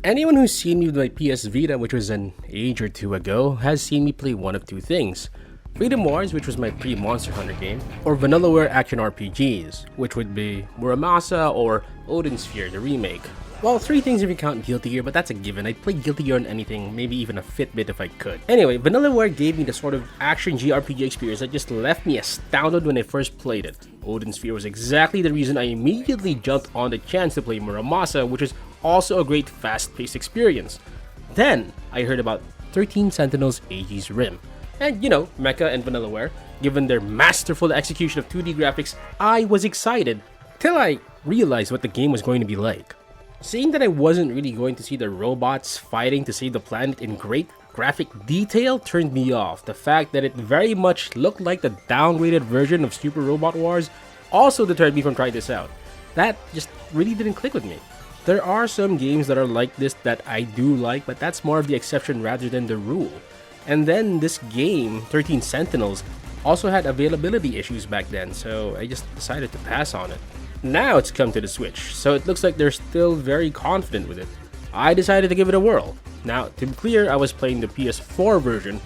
Anyone who's seen me with my PS Vita, which was an age or two ago, has seen me play one of two things. Freedom Wars, which was my pre-Monster Hunter game, or Vanillaware action RPGs, which would be Muramasa or Odin Sphere, the remake. Well, three things if you count Guilty Gear, but that's a given. I'd play Guilty Gear on anything, maybe even a Fitbit if I could. Anyway, Vanillaware gave me the sort of action JRPG experience that just left me astounded when I first played it. Odin Sphere was exactly the reason I immediately jumped on the chance to play Muramasa, which is also a great fast-paced experience. Then, I heard about 13 Sentinels Aegis Rim. And you know, Mecha and Vanillaware, given their masterful execution of 2D graphics, I was excited, till I realized what the game was going to be like. Seeing that I wasn't really going to see the robots fighting to save the planet in great graphic detail turned me off. The fact that it very much looked like the downgraded version of Super Robot Wars also deterred me from trying this out. That just really didn't click with me. There are some games that are like this that I do like, but that's more of the exception rather than the rule. And then this game, 13 Sentinels, also had availability issues back then, so I just decided to pass on it. Now it's come to the Switch, so it looks like they're still very confident with it. I decided to give it a whirl. Now, to be clear, I was playing the PS4 version,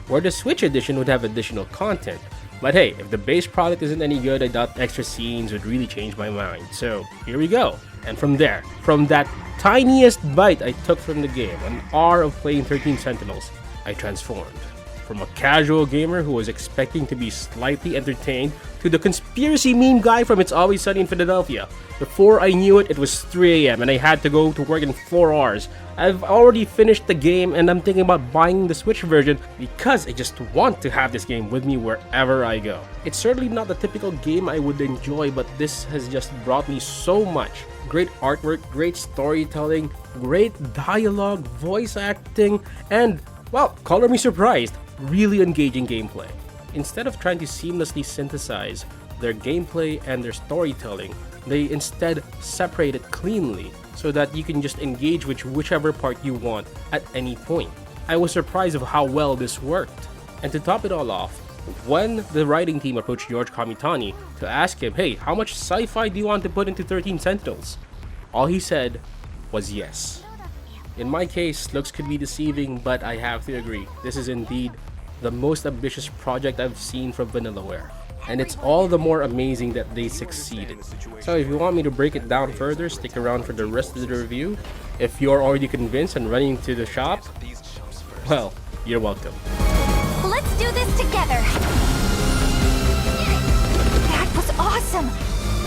where the Switch edition would have additional content. But hey, if the base product isn't any good, I doubt extra scenes would really change my mind. So, here we go. And from there, from that tiniest bite I took from the game, an hour of playing 13 Sentinels, I transformed. From a casual gamer who was expecting to be slightly entertained to the conspiracy meme guy from It's Always Sunny in Philadelphia. Before I knew it, it was 3 AM and I had to go to work in 4 hours. I've already finished the game and I'm thinking about buying the Switch version because I just want to have this game with me wherever I go. It's certainly not the typical game I would enjoy, but this has just brought me so much. Great artwork, great storytelling, great dialogue, voice acting, and, well, color me surprised, really engaging gameplay. Instead of trying to seamlessly synthesize their gameplay and their storytelling, they instead separate it cleanly so that you can just engage with whichever part you want at any point. I was surprised of how well this worked. And to top it all off, when the writing team approached George Kamitani to ask him, hey, how much sci-fi do you want to put into 13 Sentinels? All he said was yes. In my case, looks could be deceiving, but I have to agree, this is indeed the most ambitious project I've seen from Vanillaware. And it's all the more amazing that they succeeded. So if you want me to break it down further, stick around for the rest of the review. If you're already convinced and running to the shop, well, you're welcome. Let's do this together! That was awesome!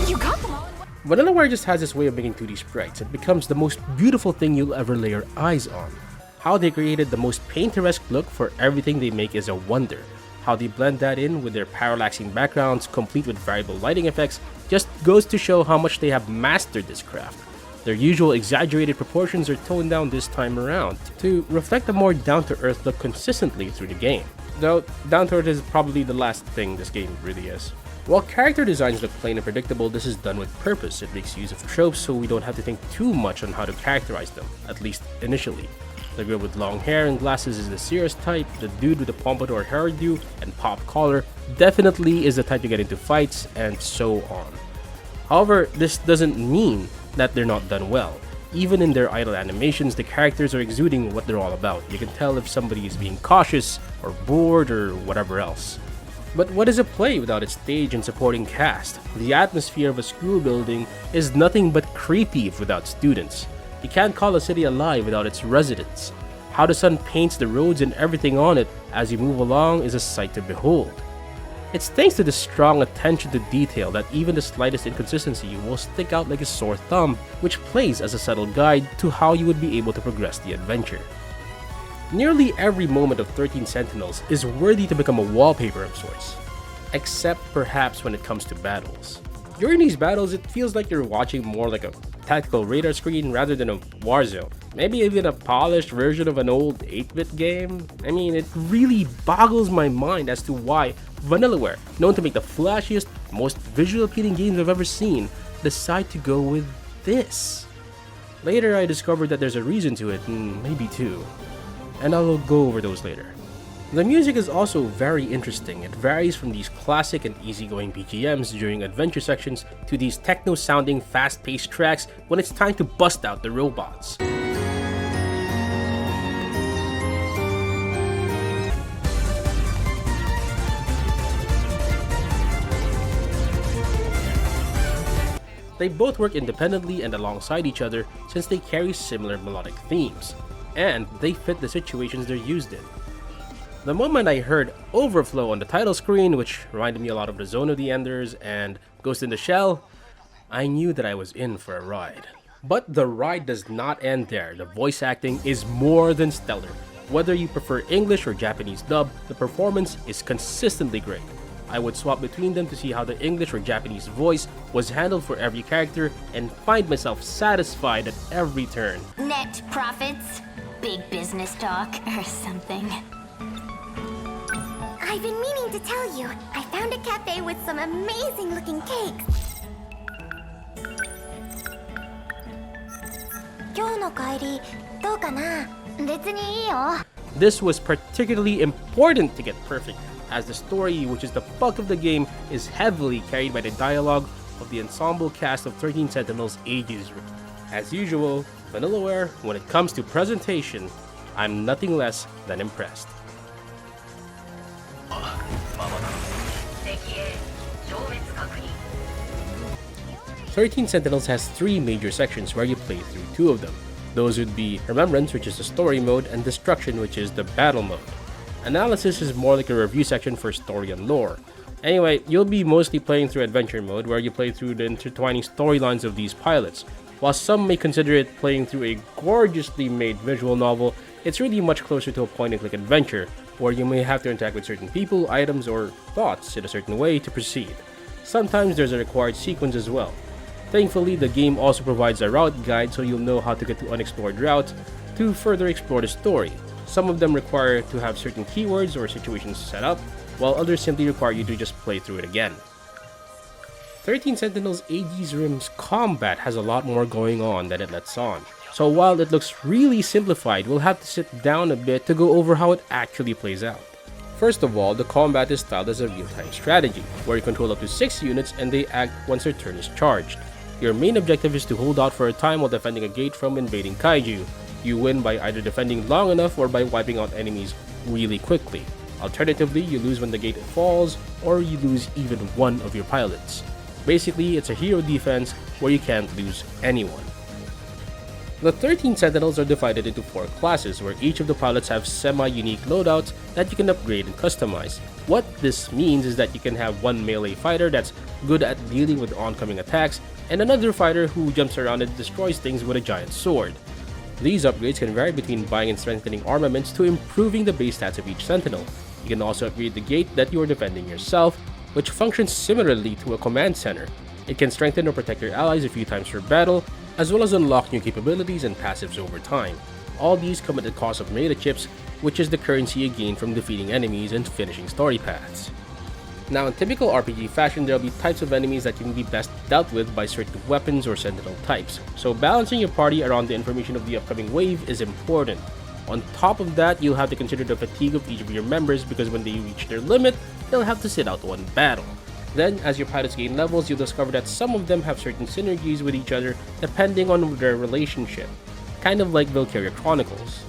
You got them all in one. Vanillaware just has this way of making 2D sprites. It becomes the most beautiful thing you'll ever lay your eyes on. How they created the most painteresque look for everything they make is a wonder. How they blend that in with their parallaxing backgrounds, complete with variable lighting effects, just goes to show how much they have mastered this craft. Their usual exaggerated proportions are toned down this time around to reflect a more down-to-earth look consistently through the game. Though, down-to-earth is probably the last thing this game really is. While character designs look plain and predictable, this is done with purpose. It makes use of tropes so we don't have to think too much on how to characterize them, at least initially. The girl with long hair and glasses is the serious type, the dude with the pompadour hairdo and pop collar definitely is the type to get into fights, and so on. However, this doesn't mean that they're not done well. Even in their idle animations, the characters are exuding what they're all about. You can tell if somebody is being cautious, or bored, or whatever else. But what is a play without its stage and supporting cast? The atmosphere of a school building is nothing but creepy without students. You can't call a city alive without its residents. How the sun paints the roads and everything on it as you move along is a sight to behold. It's thanks to the strong attention to detail that even the slightest inconsistency will stick out like a sore thumb, which plays as a subtle guide to how you would be able to progress the adventure. Nearly every moment of 13 Sentinels is worthy to become a wallpaper of sorts, except perhaps when it comes to battles. During these battles, it feels like you're watching more like a tactical radar screen rather than a war zone. Maybe even a polished version of an old 8-bit game. I mean, it really boggles my mind as to why Vanillaware, known to make the flashiest, most visually appealing games I've ever seen, decide to go with this. Later, I discovered that there's a reason to it, maybe two, and I will go over those later. The music is also very interesting. It varies from these classic and easygoing BGMs during adventure sections to these techno-sounding fast-paced tracks when it's time to bust out the robots. They both work independently and alongside each other since they carry similar melodic themes, and they fit the situations they're used in. The moment I heard Overflow on the title screen, which reminded me a lot of the Zone of the Enders and Ghost in the Shell, I knew that I was in for a ride. But the ride does not end there. The voice acting is more than stellar. Whether you prefer English or Japanese dub, the performance is consistently great. I would swap between them to see how the English or Japanese voice was handled for every character and find myself satisfied at every turn. Net profits, big business talk, or something. I've been meaning to tell you, I found a cafe with some amazing looking cakes. 今日の帰りどうかな？別にいいよ。 This was particularly important to get perfect, as the story, which is the bulk of the game, is heavily carried by the dialogue of the ensemble cast of 13 Sentinels Aegis Rim. As usual, Vanillaware, when it comes to presentation, I'm nothing less than impressed. 13 Sentinels has 3 major sections where you play through 2 of them. Those would be Remembrance, which is the story mode, and Destruction, which is the battle mode. Analysis is more like a review section for story and lore. Anyway, you'll be mostly playing through Adventure mode, where you play through the intertwining storylines of these pilots. While some may consider it playing through a gorgeously made visual novel, it's really much closer to a point-and-click adventure, where you may have to interact with certain people, items, or thoughts in a certain way to proceed. Sometimes there's a required sequence as well. Thankfully, the game also provides a route guide so you'll know how to get to unexplored routes to further explore the story. Some of them require to have certain keywords or situations set up, while others simply require you to just play through it again. 13 Sentinels Aegis Rim's combat has a lot more going on than it lets on, so while it looks really simplified, we'll have to sit down a bit to go over how it actually plays out. First of all, the combat is styled as a real-time strategy, where you control up to 6 units and they act once their turn is charged. Your main objective is to hold out for a time while defending a gate from invading kaiju. You win by either defending long enough or by wiping out enemies really quickly. Alternatively, you lose when the gate falls, or you lose even one of your pilots. Basically, it's a hero defense where you can't lose anyone. The 13 Sentinels are divided into 4 classes, where each of the pilots have semi-unique loadouts that you can upgrade and customize. What this means is that you can have one melee fighter that's good at dealing with oncoming attacks, and another fighter who jumps around and destroys things with a giant sword. These upgrades can vary between buying and strengthening armaments to improving the base stats of each Sentinel. You can also upgrade the gate that you are defending yourself, which functions similarly to a command center. It can strengthen or protect your allies a few times per battle, as well as unlock new capabilities and passives over time. All these come at the cost of meta chips, which is the currency you gain from defeating enemies and finishing story paths. Now, in typical RPG fashion, there will be types of enemies that can be best dealt with by certain weapons or sentinel types, so balancing your party around the information of the upcoming wave is important. On top of that, you'll have to consider the fatigue of each of your members, because when they reach their limit, they'll have to sit out one battle. Then, as your pilots gain levels, you'll discover that some of them have certain synergies with each other depending on their relationship, kind of like Valkyria Chronicles.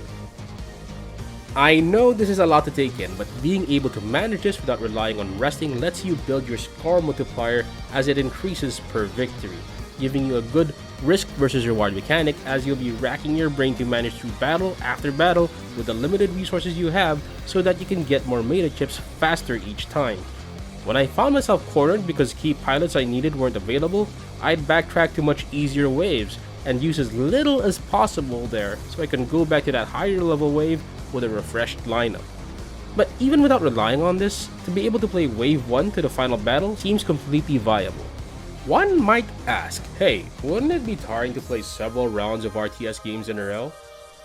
I know this is a lot to take in, but being able to manage this without relying on resting lets you build your score multiplier as it increases per victory, giving you a good risk versus reward mechanic, as you'll be racking your brain to manage through battle after battle with the limited resources you have so that you can get more meta chips faster each time. When I found myself cornered because key pilots I needed weren't available, I'd backtrack to much easier waves and use as little as possible there so I can go back to that higher level wave with a refreshed lineup. But even without relying on this, to be able to play Wave 1 to the final battle seems completely viable. One might ask, hey, wouldn't it be tiring to play several rounds of RTS games in a row?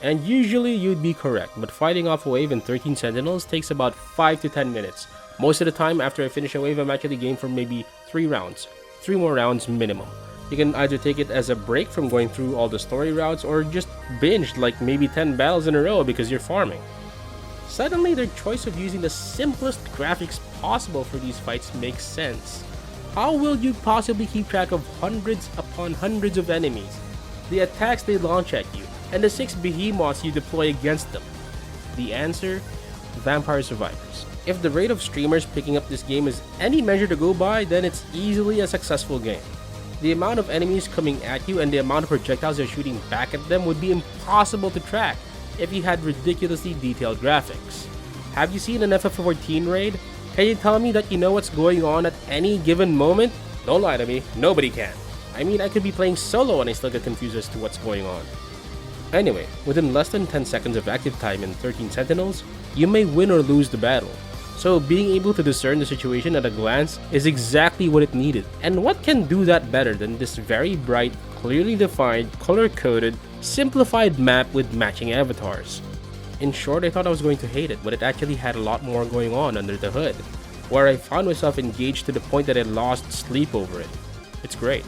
And usually you'd be correct, but fighting off a wave in 13 Sentinels takes about 5 to 10 minutes. Most of the time, after I finish a wave, I'm actually game for maybe 3 rounds. 3 more rounds minimum. You can either take it as a break from going through all the story routes, or just binge like maybe 10 battles in a row because you're farming. Suddenly, their choice of using the simplest graphics possible for these fights makes sense. How will you possibly keep track of hundreds upon hundreds of enemies, the attacks they launch at you, and the 6 behemoths you deploy against them? The answer? Vampire Survivors. If the rate of streamers picking up this game is any measure to go by, then it's easily a successful game. The amount of enemies coming at you and the amount of projectiles you're shooting back at them would be impossible to track if you had ridiculously detailed graphics. Have you seen an FF14 raid? Can you tell me that you know what's going on at any given moment? Don't lie to me, nobody can. I mean, I could be playing solo and I still get confused as to what's going on. Anyway, within less than 10 seconds of active time in 13 Sentinels, you may win or lose the battle. So being able to discern the situation at a glance is exactly what it needed. And what can do that better than this very bright, clearly defined, color-coded, simplified map with matching avatars? In short, I thought I was going to hate it, but it actually had a lot more going on under the hood, where I found myself engaged to the point that I lost sleep over it. It's great.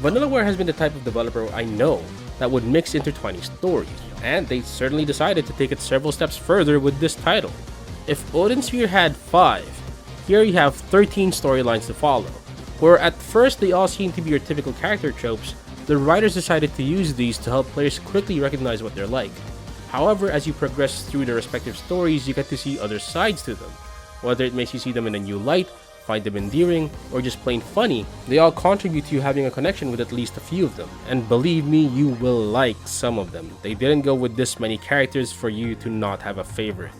Vanillaware has been the type of developer I know that would mix intertwining stories, and they certainly decided to take it several steps further with this title. If Odin Sphere had 5, here you have 13 storylines to follow. Where at first they all seem to be your typical character tropes, the writers decided to use these to help players quickly recognize what they're like. However, as you progress through their respective stories, you get to see other sides to them. Whether it makes you see them in a new light, find them endearing, or just plain funny, they all contribute to you having a connection with at least a few of them. And believe me, you will like some of them. They didn't go with this many characters for you to not have a favorite.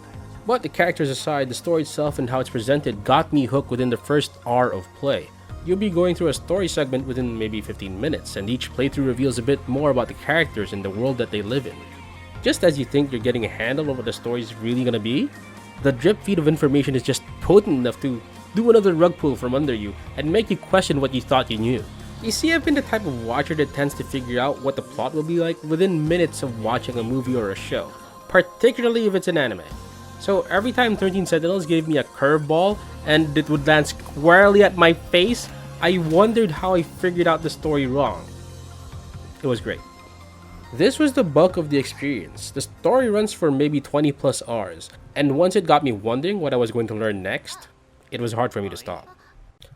But the characters aside, the story itself and how it's presented got me hooked within the first hour of play. You'll be going through a story segment within maybe 15 minutes, and each playthrough reveals a bit more about the characters and the world that they live in. Just as you think you're getting a handle of what the story is really gonna be, the drip feed of information is just potent enough to do another rug pull from under you and make you question what you thought you knew. You see, I've been the type of watcher that tends to figure out what the plot will be like within minutes of watching a movie or a show, particularly if it's an anime. So every time 13 Sentinels gave me a curveball and it would land squarely at my face, I wondered how I figured out the story wrong. It was great. This was the bulk of the experience. The story runs for maybe 20 plus hours, and once it got me wondering what I was going to learn next, it was hard for me to stop.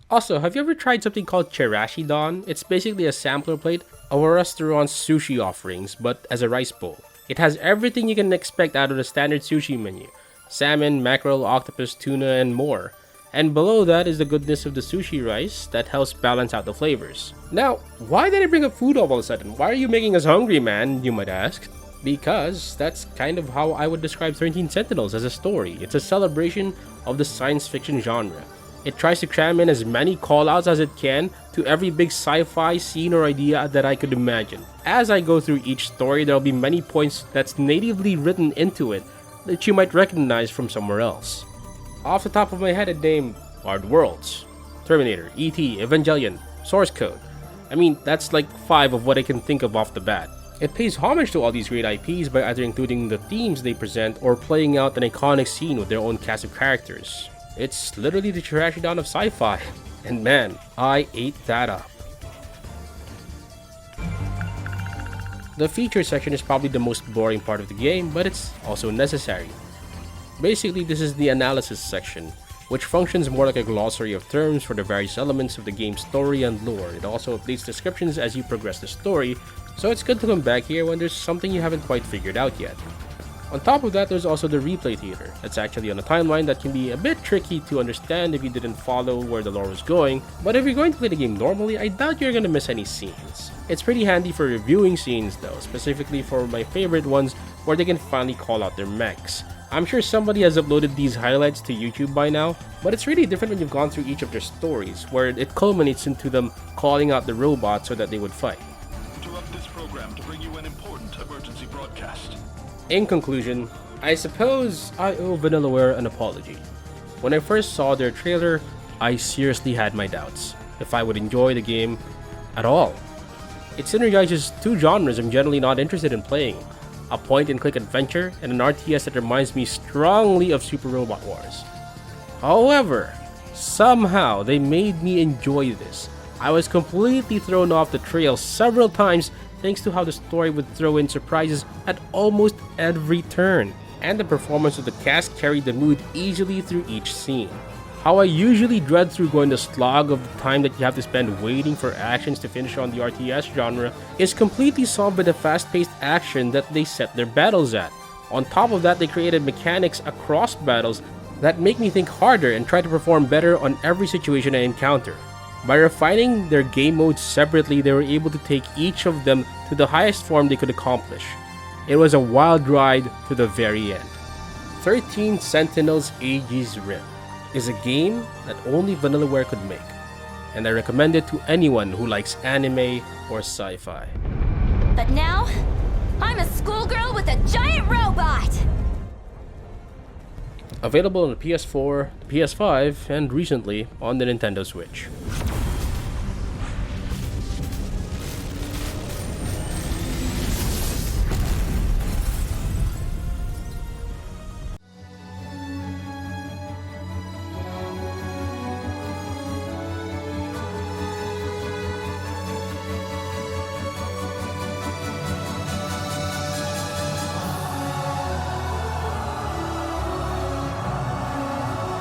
Also, have you ever tried something called Chirashi Don? It's basically a sampler plate of a restaurant's sushi offerings, but as a rice bowl. It has everything you can expect out of the standard sushi menu. Salmon, mackerel, octopus, tuna, and more. And below that is the goodness of the sushi rice that helps balance out the flavors. Now, why did I bring up food all of a sudden? Why are you making us hungry, man, you might ask? Because that's kind of how I would describe 13 Sentinels as a story. It's a celebration of the science fiction genre. It tries to cram in as many callouts as it can to every big sci-fi scene or idea that I could imagine. As I go through each story, there'll be many points that's natively written into it that you might recognize from somewhere else. Off the top of my head, I'd name Hard Worlds, Terminator, E.T., Evangelion, Source Code. I mean, that's like 5 of what I can think of off the bat. It pays homage to all these great IPs by either including the themes they present or playing out an iconic scene with their own cast of characters. It's literally the Chirashi Don of sci-fi, and man, I ate that up. The feature section is probably the most boring part of the game, but it's also necessary. Basically, this is the analysis section, which functions more like a glossary of terms for the various elements of the game's story and lore. It also updates descriptions as you progress the story, so it's good to come back here when there's something you haven't quite figured out yet. On top of that, there's also the replay theater. That's actually on a timeline that can be a bit tricky to understand if you didn't follow where the lore was going, but if you're going to play the game normally, I doubt you're going to miss any scenes. It's pretty handy for reviewing scenes though, specifically for my favorite ones where they can finally call out their mechs. I'm sure somebody has uploaded these highlights to YouTube by now, but it's really different when you've gone through each of their stories, where it culminates into them calling out the robots so that they would fight. Interrupt this program to bring you an important emergency broadcast. In conclusion, I suppose I owe Vanillaware an apology. When I first saw their trailer, I seriously had my doubts if I would enjoy the game at all. It synergizes 2 genres I'm generally not interested in playing. A point-and-click adventure, and an RTS that reminds me strongly of Super Robot Wars. However, somehow they made me enjoy this. I was completely thrown off the trail several times thanks to how the story would throw in surprises at almost every turn, and the performance of the cast carried the mood easily through each scene. How I usually dread through going the slog of the time that you have to spend waiting for actions to finish on the RTS genre is completely solved by the fast-paced action that they set their battles at. On top of that, they created mechanics across battles that make me think harder and try to perform better on every situation I encounter. By refining their game modes separately, they were able to take each of them to the highest form they could accomplish. It was a wild ride to the very end. 13 Sentinels Aegis Rim is a game that only Vanillaware could make, and I recommend it to anyone who likes anime or sci-fi. But now, I'm a schoolgirl with a giant robot! Available on the PS4, the PS5, and recently on the Nintendo Switch.